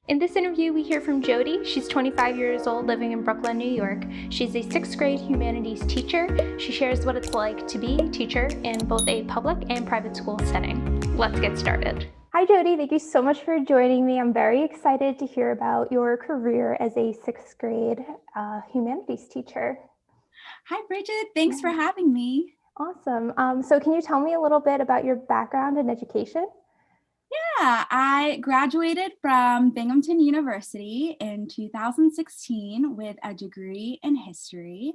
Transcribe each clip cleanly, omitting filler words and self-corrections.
In this interview, we hear from Jodie. She's 25 years old, living in Brooklyn, New York. She's a sixth grade humanities teacher. She shares what it's like to be a teacher in both a public and private school setting. Let's get started. Hi, Jodie. Thank you so much for joining me. I'm very excited to hear about your career as a sixth grade humanities teacher. Hi, Bridget. Thanks for having me. Awesome. So can you tell me a little bit about your background in education? Yeah, I graduated from Binghamton University in 2016 with a degree in history.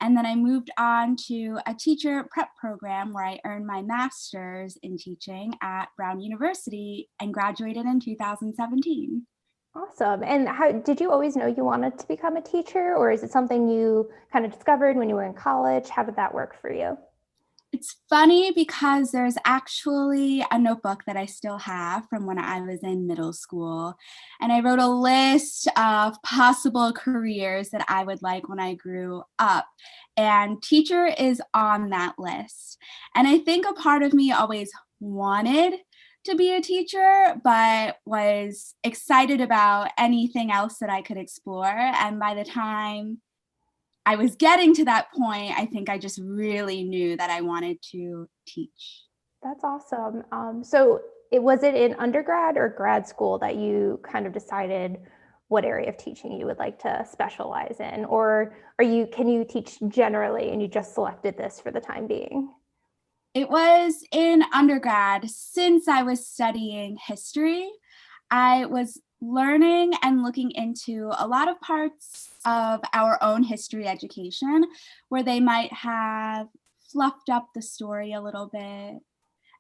And then I moved on to a teacher prep program where I earned my master's in teaching at Brown University and graduated in 2017. Awesome. And how did you always know you wanted to become a teacher, or is it something you kind of discovered when you were in college? How did that work for you? It's funny because there's actually a notebook that I still have from when I was in middle school. And I wrote a list of possible careers that I would like when I grew up. And teacher is on that list. And I think a part of me always wanted to be a teacher, but was excited about anything else that I could explore. And by the time I was getting to that point, I think I just really knew that I wanted to teach. That's awesome. So was it in undergrad or grad school that you kind of decided what area of teaching you would like to specialize in? Or can you teach generally and you just selected this for the time being? It was in undergrad. Since I was studying history, I was learning and looking into a lot of parts of our own history education where they might have fluffed up the story a little bit,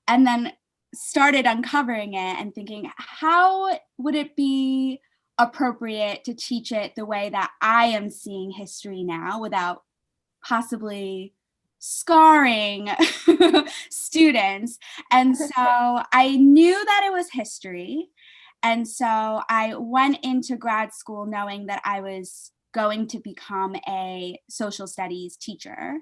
and then started uncovering it and thinking, how would it be appropriate to teach it the way that I am seeing history now without possibly scarring students? And so I knew that it was history. And so I went into grad school knowing that I was going to become a social studies teacher.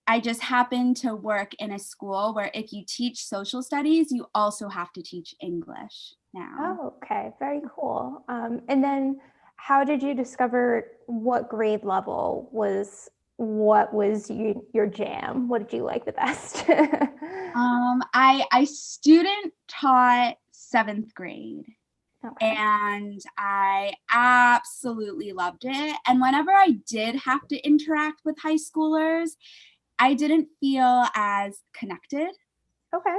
I just happened to work in a school where if you teach social studies, you also have to teach English now. Oh, okay. Very cool. And then how did you discover what grade level was your jam? What did you like the best? I student taught seventh grade. Okay. And I absolutely loved it. And whenever I did have to interact with high schoolers, I didn't feel as connected. Okay.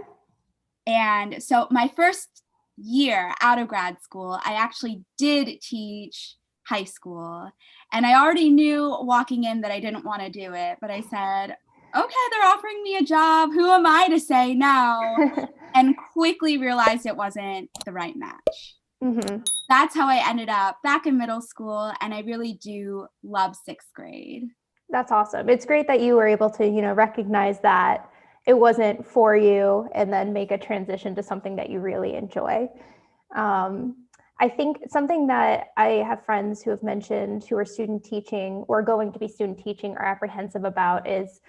And so my first year out of grad school, I actually did teach high school. And I already knew walking in that I didn't want to do it, but I said, okay, they're offering me a job. Who am I to say no? And quickly realized it wasn't the right match. Mm-hmm. That's how I ended up back in middle school, and I really do love sixth grade. That's awesome. It's great that you were able to, recognize that it wasn't for you and then make a transition to something that you really enjoy. I think something that I have friends who have mentioned who are student teaching or going to be student teaching are apprehensive about is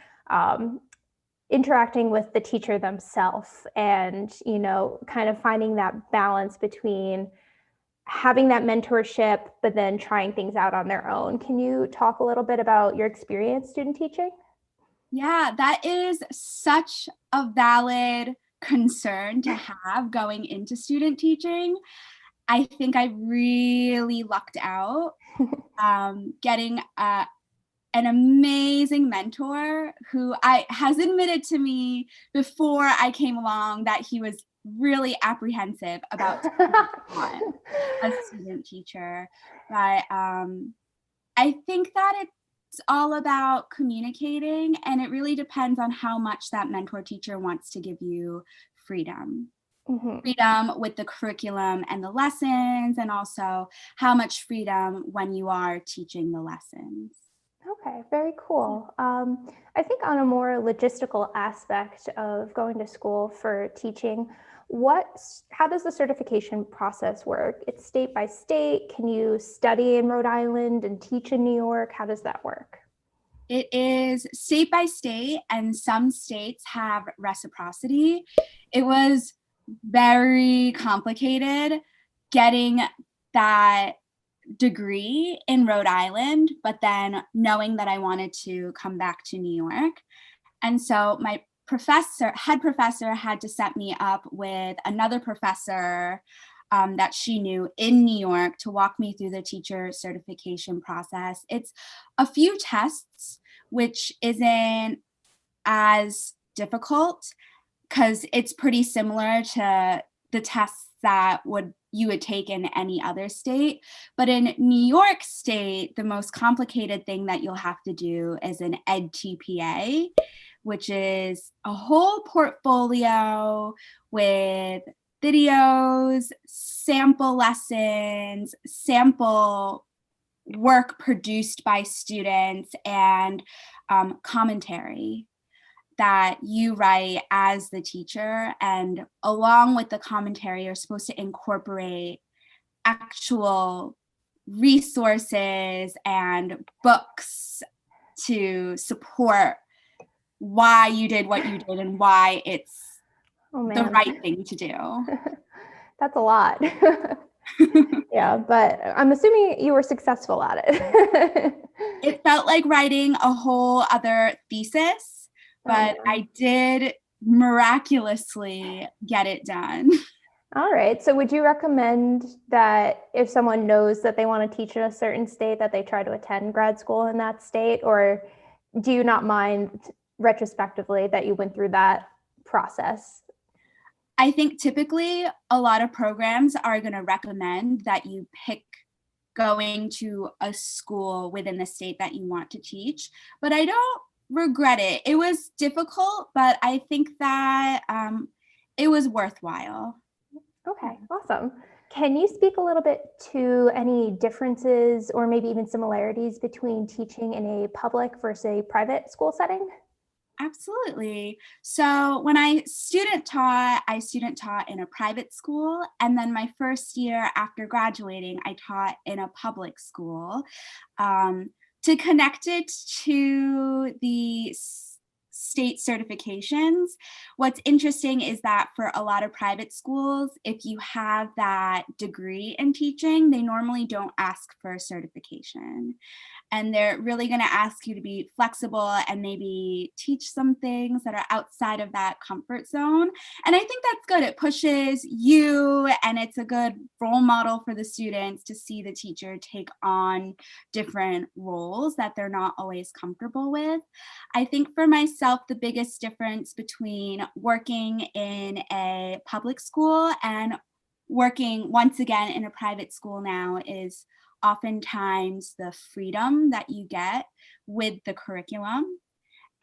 interacting with the teacher themselves and, kind of finding that balance between having that mentorship, but then trying things out on their own. Can you talk a little bit about your experience student teaching? Yeah, that is such a valid concern to have going into student teaching. I think I really lucked out getting an amazing mentor who has admitted to me before I came along that he was really apprehensive about a student teacher. But I think that it's all about communicating, and it really depends on how much that mentor teacher wants to give you freedom. Mm-hmm. Freedom with the curriculum and the lessons, and also how much freedom when you are teaching the lessons. Okay, very cool. I think on a more logistical aspect of going to school for teaching, how does the certification process work? It's state by state. Can you study in Rhode Island and teach in New York? How does that work? It is state by state, and some states have reciprocity. It was very complicated getting that degree in Rhode Island, but then knowing that I wanted to come back to New York. And so my head professor had to set me up with another professor that she knew in New York to walk me through the teacher certification process. It's a few tests, which isn't as difficult because it's pretty similar to the tests that you would take in any other state. But in New York State, the most complicated thing that you'll have to do is an EdTPA, which is a whole portfolio with videos, sample lessons, sample work produced by students, and commentary that you write as the teacher. And along with the commentary, you're supposed to incorporate actual resources and books to support why you did what you did and why it's the right thing to do. That's a lot. Yeah, but I'm assuming you were successful at it. It felt like writing a whole other thesis, but I did miraculously get it done. All right. So would you recommend that if someone knows that they want to teach in a certain state, that they try to attend grad school in that state? Or do you not mind retrospectively that you went through that process? I think typically a lot of programs are going to recommend that you pick going to a school within the state that you want to teach, but I don't regret it. It was difficult, but I think that it was worthwhile. Okay, awesome. Can you speak a little bit to any differences or maybe even similarities between teaching in a public versus a private school setting? Absolutely. So when I student taught in a private school. And then my first year after graduating, I taught in a public school. To connect it to the state certifications, what's interesting is that for a lot of private schools, if you have that degree in teaching, they normally don't ask for a certification. And they're really going to ask you to be flexible and maybe teach some things that are outside of that comfort zone. And I think that's good. It pushes you, and it's a good role model for the students to see the teacher take on different roles that they're not always comfortable with. I think for myself, the biggest difference between working in a public school and working once again in a private school now is oftentimes the freedom that you get with the curriculum.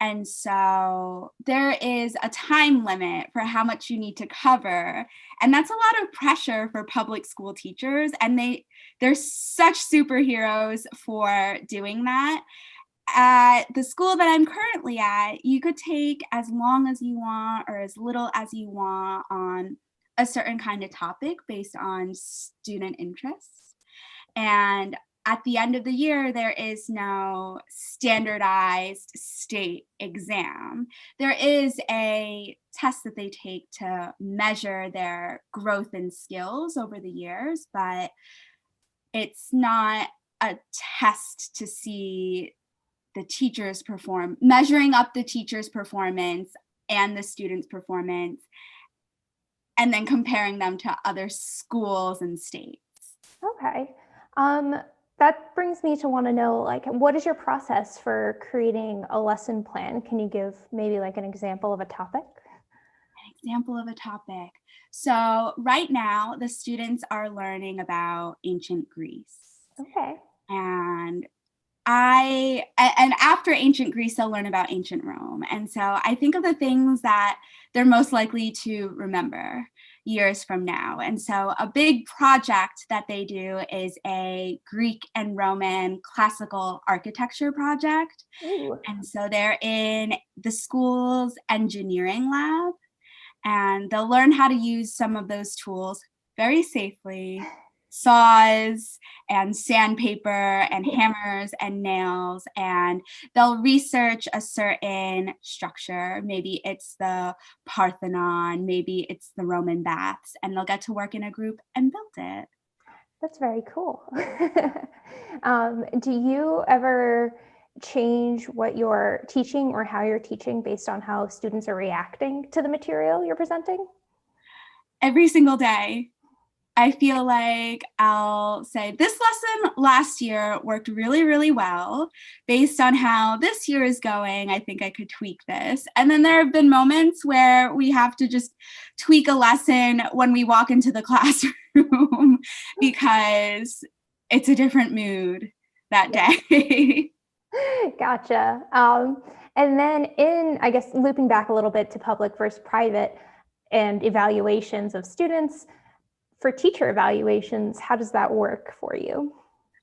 And so there is a time limit for how much you need to cover. And that's a lot of pressure for public school teachers. And they're such superheroes for doing that. At the school that I'm currently at, you could take as long as you want or as little as you want on a certain kind of topic based on student interests. And at the end of the year, there is no standardized state exam. There is a test that they take to measure their growth and skills over the years, but it's not a test to see the teachers measuring up the teacher's performance and the student's performance, and then comparing them to other schools and states. Okay. That brings me to want to know, like, what is your process for creating a lesson plan? Can you give maybe like an example of a topic? An example of a topic. So right now, the students are learning about ancient Greece. Okay. And after ancient Greece, they'll learn about ancient Rome. And so I think of the things that they're most likely to remember years from now. And so a big project that they do is a Greek and Roman classical architecture project. Ooh. And so they're in the school's engineering lab, and they'll learn how to use some of those tools very safely. Saws and sandpaper and hammers and nails, and they'll research a certain structure. Maybe it's the Parthenon, maybe it's the Roman baths, and they'll get to work in a group and build it. That's very cool. Do you ever change what you're teaching or how you're teaching based on how students are reacting to the material you're presenting? Every single day, I feel like I'll say, this lesson last year worked really, really well. Based on how this year is going, I think I could tweak this. And then there have been moments where we have to just tweak a lesson when we walk into the classroom because it's a different mood that day. Gotcha. And then I guess, looping back a little bit to public versus private and evaluations of students, for teacher evaluations, how does that work for you?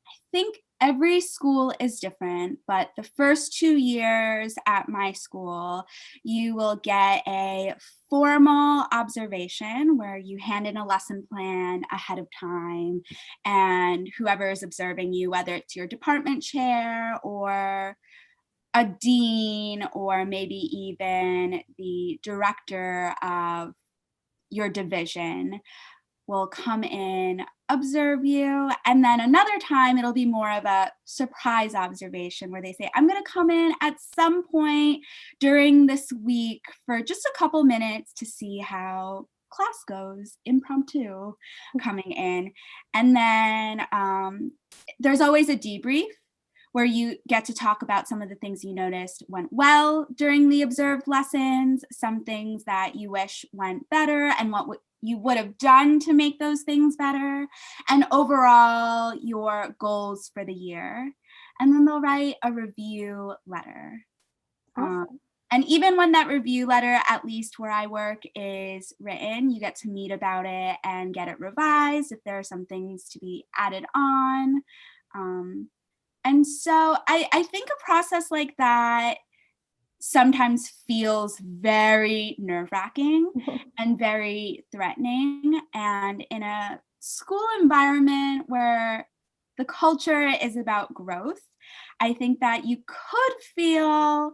I think every school is different, but the first 2 years at my school, you will get a formal observation where you hand in a lesson plan ahead of time, and whoever is observing you, whether it's your department chair or a dean or maybe even the director of your division, will come in, observe you, and then another time it'll be more of a surprise observation where they say, I'm going to come in at some point during this week for just a couple minutes to see how class goes, impromptu coming in. And then there's always a debrief where you get to talk about some of the things you noticed went well during the observed lessons, some things that you wish went better, and what you would have done to make those things better, and overall your goals for the year. And then they'll write a review letter. Awesome. And even when that review letter, at least where I work, is written, you get to meet about it and get it revised if there are some things to be added on. And so I think a process like that sometimes feels very nerve-wracking and very threatening. And in a school environment where the culture is about growth, I think that you could feel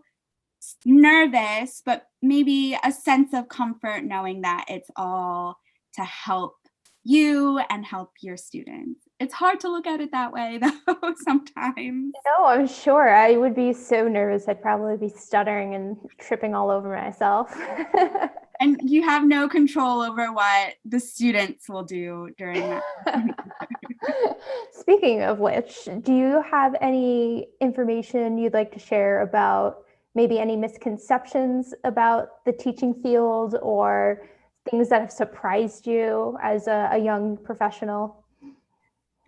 nervous, but maybe a sense of comfort knowing that it's all to help you and help your students. It's hard to look at it that way, though, sometimes. No, I'm sure. I would be so nervous. I'd probably be stuttering and tripping all over myself. And you have no control over what the students will do during that. Speaking of which, do you have any information you'd like to share about maybe any misconceptions about the teaching field or things that have surprised you as a young professional?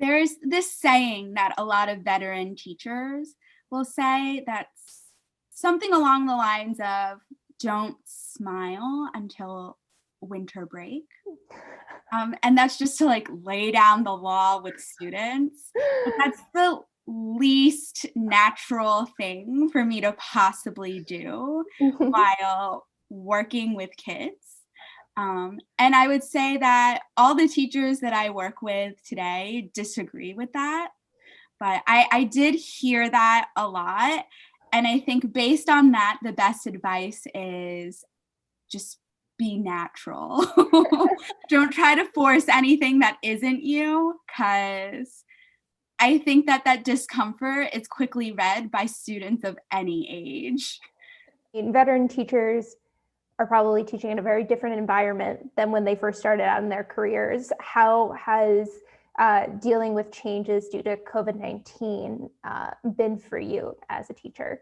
There's this saying that a lot of veteran teachers will say that's something along the lines of, don't smile until winter break. And that's just to like lay down the law with students. But that's the least natural thing for me to possibly do while working with kids. And I would say that all the teachers that I work with today disagree with that. But I did hear that a lot. And I think based on that, the best advice is just be natural. Don't try to force anything that isn't you, because I think that discomfort is quickly read by students of any age. Veteran teachers are probably teaching in a very different environment than when they first started out in their careers. How has dealing with changes due to COVID-19 been for you as a teacher?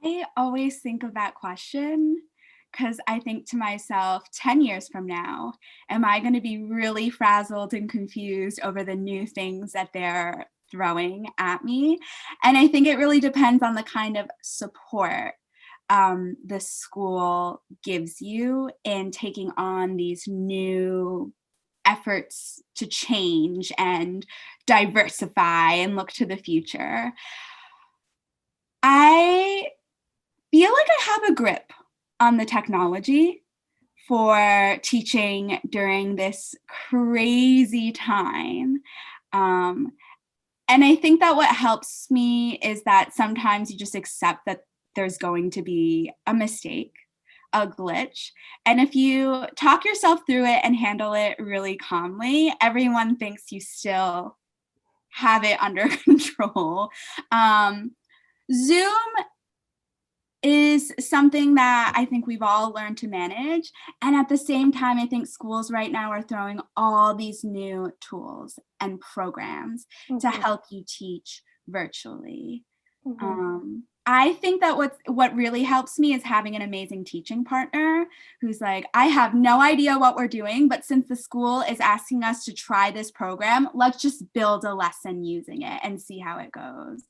I always think of that question because I think to myself, 10 years from now, am I going to be really frazzled and confused over the new things that they're throwing at me? And I think it really depends on the kind of support the school gives you in taking on these new efforts to change and diversify and look to the future. I feel like I have a grip on the technology for teaching during this crazy time. And I think that what helps me is that sometimes you just accept that there's going to be a mistake. a glitch. And if you talk yourself through it and handle it really calmly, everyone thinks you still have it under control. Zoom is something that I think we've all learned to manage. And at the same time, I think schools right now are throwing all these new tools and programs to help you teach virtually. I think that what really helps me is having an amazing teaching partner who's like, I have no idea what we're doing, but since the school is asking us to try this program, let's just build a lesson using it and see how it goes.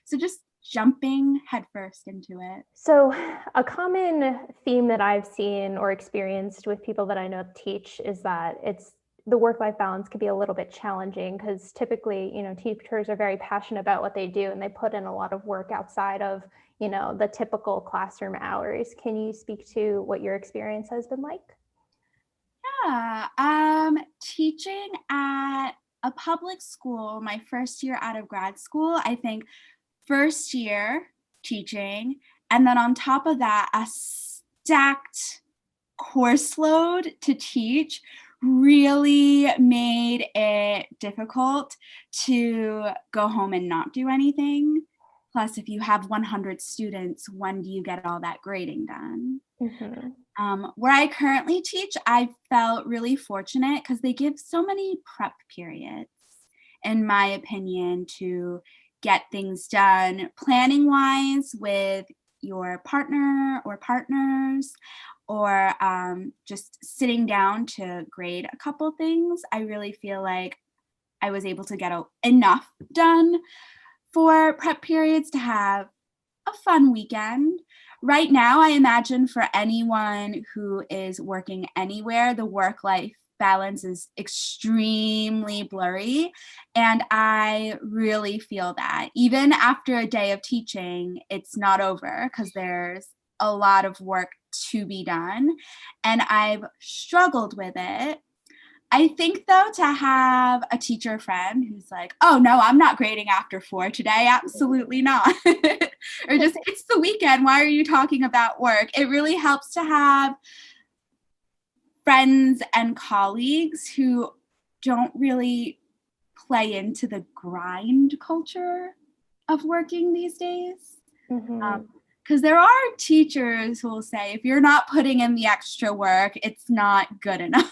So just jumping headfirst into it. So a common theme that I've seen or experienced with people that I know teach is that the work-life balance can be a little bit challenging because typically, teachers are very passionate about what they do and they put in a lot of work outside of, the typical classroom hours. Can you speak to what your experience has been like? Yeah, teaching at a public school, my first year out of grad school, I think first year teaching, and then on top of that, a stacked course load to teach really made it difficult to go home and not do anything. Plus, if you have 100 students, when do you get all that grading done? Where I currently teach, I felt really fortunate because they give so many prep periods, in my opinion, to get things done planning wise with your partner or partners, or just sitting down to grade a couple things. I really feel like I was able to get enough done for prep periods to have a fun weekend. Right now, I imagine for anyone who is working anywhere, the work-life balance is extremely blurry. And I really feel that. Even after a day of teaching, it's not over because there's a lot of work to be done. And I've struggled with it. I think, though, to have a teacher friend who's like, oh, no, I'm not grading after 4 today. Absolutely not. Or just, it's the weekend. Why are you talking about work? It really helps to have friends and colleagues who don't really play into the grind culture of working these days. Because there are teachers who will say, if you're not putting in the extra work, it's not good enough.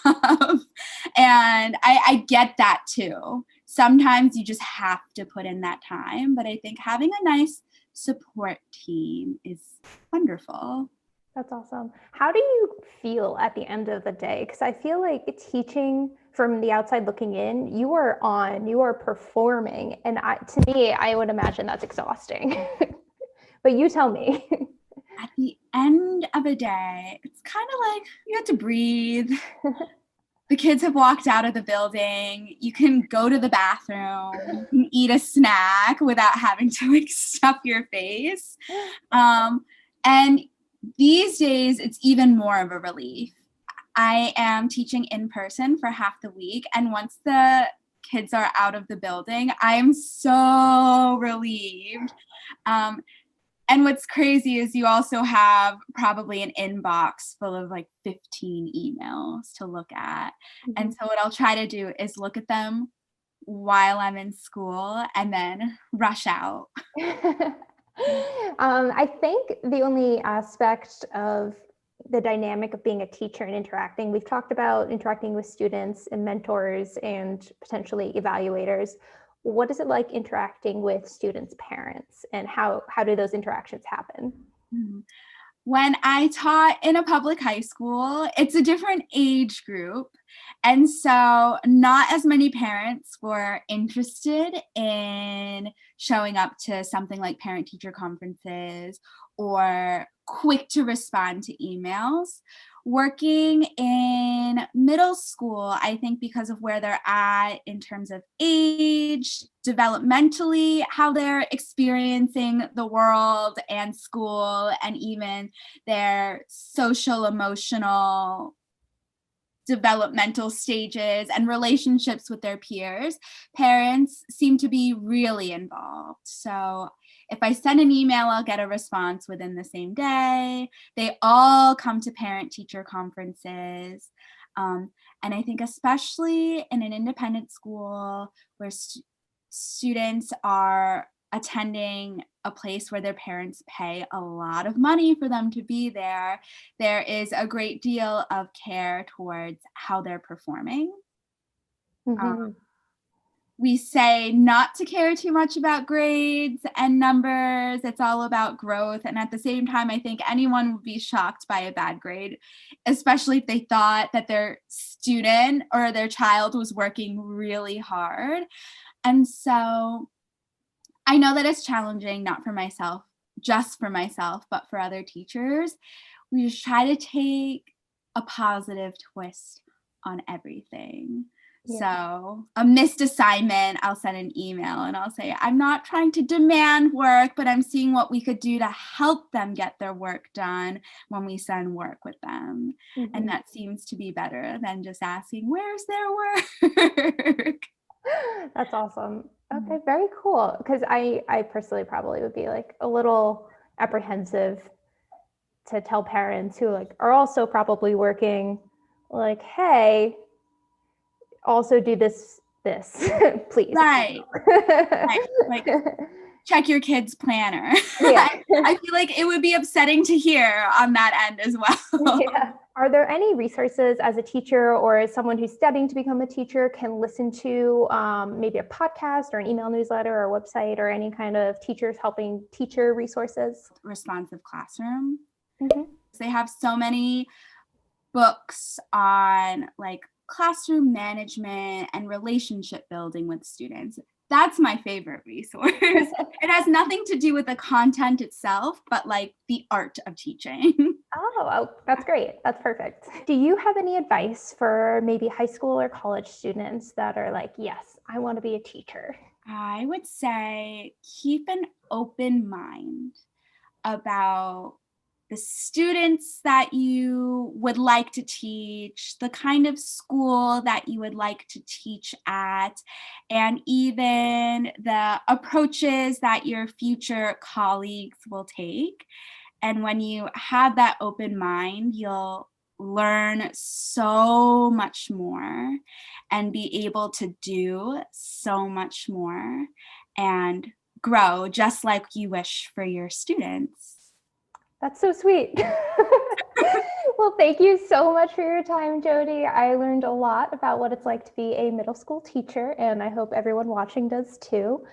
And I get that too. Sometimes you just have to put in that time. But I think having a nice support team is wonderful. That's awesome. How do you feel at the end of the day? Because I feel like teaching from the outside looking in, you are performing. And to me, I would imagine that's exhausting. But you tell me. At the end of a day, it's kind of like you have to breathe. The kids have walked out of the building. You can go to the bathroom. You can eat a snack without having to stuff your face. And these days, it's even more of a relief. I am teaching in person for half the week. And once the kids are out of the building, I am so relieved. And what's crazy is you also have probably an inbox full of 15 emails to look at. And so what I'll try to do is look at them while I'm in school and then rush out. I think the only aspect of the dynamic of being a teacher and interacting, we've talked about interacting with students and mentors and potentially evaluators. What is it like interacting with students' parents, and how do those interactions happen? When I taught in a public high school, it's a different age group. And so not as many parents were interested in showing up to something like parent-teacher conferences or quick to respond to emails. Working in middle school, I think because of where they're at in terms of age, developmentally, how they're experiencing the world and school, and even their social, emotional, developmental stages and relationships with their peers, parents seem to be really involved. So if I send an email, I'll get a response within the same day. They all come to parent-teacher conferences. And I think especially in an independent school where students are attending a place where their parents pay a lot of money for them to be there, there is a great deal of care towards how they're performing. We say not to care too much about grades and numbers. It's all about growth. And at the same time, I think anyone would be shocked by a bad grade, especially if they thought that their student or their child was working really hard. And so I know that it's challenging, not for myself, just for myself, but for other teachers. We just try to take a positive twist on everything. Yeah. So a missed assignment, I'll send an email and I'll say, I'm not trying to demand work, but I'm seeing what we could do to help them get their work done when we send work with them. And that seems to be better than just asking, where's their work? That's awesome. Okay, very cool. Because I personally probably would be like a little apprehensive to tell parents who like are also probably working, like, hey, also do this, please. Right. Like, check your kid's planner. Yeah. I feel like it would be upsetting to hear on that end as well. Yeah. Are there any resources as a teacher or as someone who's studying to become a teacher can listen to maybe a podcast or an email newsletter or website or any kind of teachers helping teacher resources? Responsive Classroom. They have so many books on like classroom management and relationship building with students. That's my favorite resource. It has nothing to do with the content itself, but like the art of teaching. Oh, that's great. That's perfect. Do you have any advice for maybe high school or college students that are like, yes, I want to be a teacher? I would say keep an open mind about the students that you would like to teach, the kind of school that you would like to teach at, and even the approaches that your future colleagues will take. And when you have that open mind, you'll learn so much more and be able to do so much more and grow just like you wish for your students. That's so sweet. Well, thank you so much for your time, Jodie. I learned a lot about what it's like to be a middle school teacher, and I hope everyone watching does too.